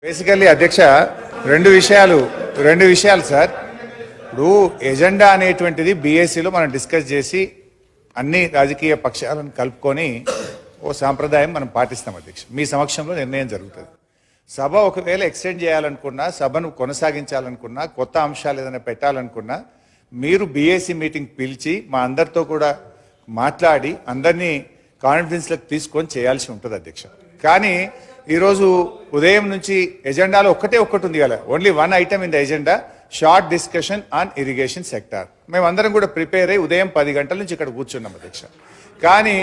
Basically అధ్యక్ష రెండు విషయాలు సార్. ఇప్పుడు ఎజెండా అనేటువంటిది బీఎస్సీలో మనం డిస్కస్ చేసి అన్ని రాజకీయ పక్షాలను కలుపుకొని ఓ సాంప్రదాయం మనం పాటిస్తాం అధ్యక్ష. మీ సమక్షంలో నిర్ణయం జరుగుతుంది. సభ ఒకవేళ ఎక్స్టెండ్ చేయాలనుకున్నా, సభను కొనసాగించాలనుకున్నా, కొత్త అంశాలు ఏదైనా పెట్టాలనుకున్నా మీరు బీఎస్సీ మీటింగ్ పిలిచి మా అందరితో కూడా మాట్లాడి అందరినీ కాన్ఫిడెన్స్లకు తీసుకొని చేయాల్సి ఉంటుంది అధ్యక్ష. కానీ ఈరోజు ఉదయం నుంచి ఎజెండాలో ఒక్కటి ఉంది కదా, only one item in the agenda, short discussion on irrigation sector. మేమందరం కూడా ప్రిపేర్ అయ్యి ఉదయం 10 గంటల నుంచి ఇక్కడ కూర్చున్నాం అధ్యక్ష. కానీ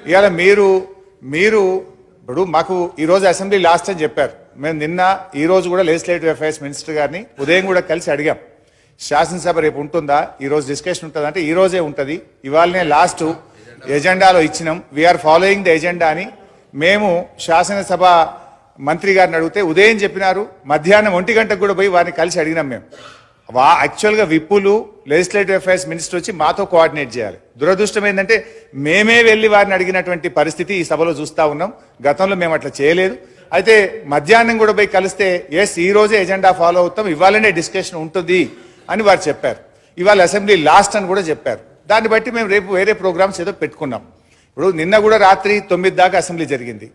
ఇవాళ మీరు ఇప్పుడు మాకు ఈరోజు అసెంబ్లీ లాస్ట్ అని చెప్పారు. మేము నిన్న ఈరోజు కూడా లెజిస్లేటివ్ అఫైర్స్ మినిస్టర్ గారిని ఉదయం కూడా కలిసి అడిగాం, శాసనసభ రేపు ఉంటుందా, ఈరోజు డిస్కషన్ ఉంటుందా అంటే ఈ రోజే ఉంటుంది, ఇవాళనే లాస్ట్ ఎజెండాలో ఇచ్చినాం, వీఆర్ ఫాలోయింగ్ ద ఎజెండా అని మేము శాసనసభ మంత్రి గారిని అడిగితే ఉదయం చెప్పినారు. మధ్యాహ్నం 1 గంటకు కూడా పోయి వారిని కలిసి అడిగినాం. మేము యాక్చువల్గా విప్పులు లెజిస్లేటివ్ అఫైర్స్ మినిస్టర్ వచ్చి మాతో కోఆర్డినేట్ చేయాలి. దురదృష్టం ఏంటంటే మేమే వెళ్ళి వారిని అడిగినటువంటి పరిస్థితి ఈ సభలో చూస్తూ ఉన్నాం. గతంలో మేము అట్లా చేయలేదు. అయితే మధ్యాహ్నం కూడా పోయి కలిస్తే ఎస్ ఈ రోజే ఎజెండా ఫాలో అవుతాం, ఇవాళనే డిస్కషన్ ఉంటుంది అని వారు చెప్పారు. ఇవాళ అసెంబ్లీ లాస్ట్ అని కూడా చెప్పారు. దాన్ని బట్టి మేము రేపు వేరే ప్రోగ్రామ్స్ ఏదో పెట్టుకున్నాం. ఇప్పుడు నిన్న కూడా రాత్రి 9 దాకా అసెంబ్లీ జరిగింది,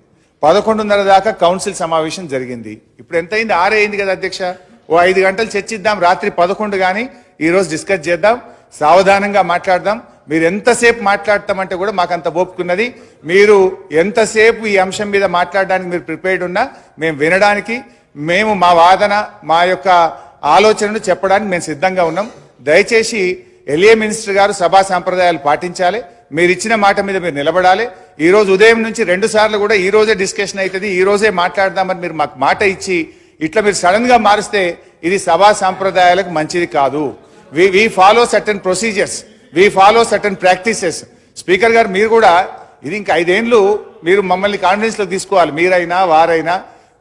11:30 దాకా కౌన్సిల్ సమావేశం జరిగింది. ఇప్పుడు ఎంత అయింది? 6 అయింది కదా అధ్యక్ష. ఓ 5 గంటలు చర్చిద్దాం, రాత్రి 11 కానీ ఈరోజు డిస్కస్ చేద్దాం, సావధానంగా మాట్లాడదాం. మీరు ఎంతసేపు మాట్లాడతామంటే కూడా మాకు అంత ఓపుకున్నది. మీరు ఎంతసేపు ఈ అంశం మీద మాట్లాడడానికి మీరు ప్రిపేర్డ్ ఉన్నా మేము వినడానికి, మేము మా వాదన మా యొక్క ఆలోచనను చెప్పడానికి మేము సిద్ధంగా ఉన్నాం. దయచేసి ఎల్ఏ మినిస్టర్ గారు సభా సాంప్రదాయాలు పాటించాలి, మీరు ఇచ్చిన మాట మీద మీరు నిలబడాలి. ఈ రోజు ఉదయం నుంచి 2 సార్లు కూడా ఈ రోజే డిస్కషన్ అవుతుంది, ఈ రోజే మాట్లాడదామని మీరు మాకు మాట ఇచ్చి ఇట్లా మీరు సడన్ గా మారిస్తే ఇది సభా సాంప్రదాయాలకు మంచిది కాదు. We follow certain procedures, we follow certain practices. Speaker గారు మీరు కూడా ఇది ఇంకా 5 ఏళ్ళు మీరు మమ్మల్ని కాన్ఫిడెన్స్ లో తీసుకోవాలి. మీరైనా వారైనా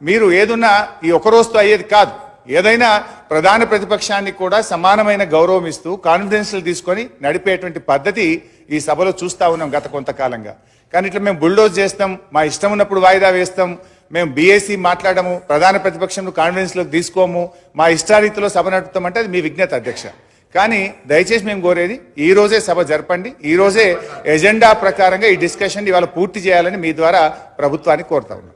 మీరు ఏదున్నా ఈ ఒక రోజుతో అయ్యేది కాదు. ఏదైనా ప్రధాన ప్రతిపక్షానికి కూడా సమానమైన గౌరవం ఇస్తూ కాన్ఫిడెన్స్లు తీసుకొని నడిపేటువంటి పద్ధతి ఈ సభలో చూస్తా ఉన్నాం గత కొంతకాలంగా. కానీ ఇట్లా మేము బుల్డోజ్ చేస్తాం, మా ఇష్టం ఉన్నప్పుడు వాయిదా వేస్తాం, మేము బీఏసీ మాట్లాడము, ప్రధాన ప్రతిపక్షంను కాన్ఫిడెన్స్లోకి తీసుకోము, మా ఇష్టారీతిలో సభ నడుపుతామంటే అది మీ విజ్ఞత అధ్యక్ష. కానీ దయచేసి మేము కోరేది ఈ రోజే సభ జరపండి, ఈ రోజే ఎజెండా ప్రకారంగా ఈ డిస్కషన్ ఇవాళ పూర్తి చేయాలని మీ ద్వారా ప్రభుత్వాన్ని కోరుతా ఉన్నాం.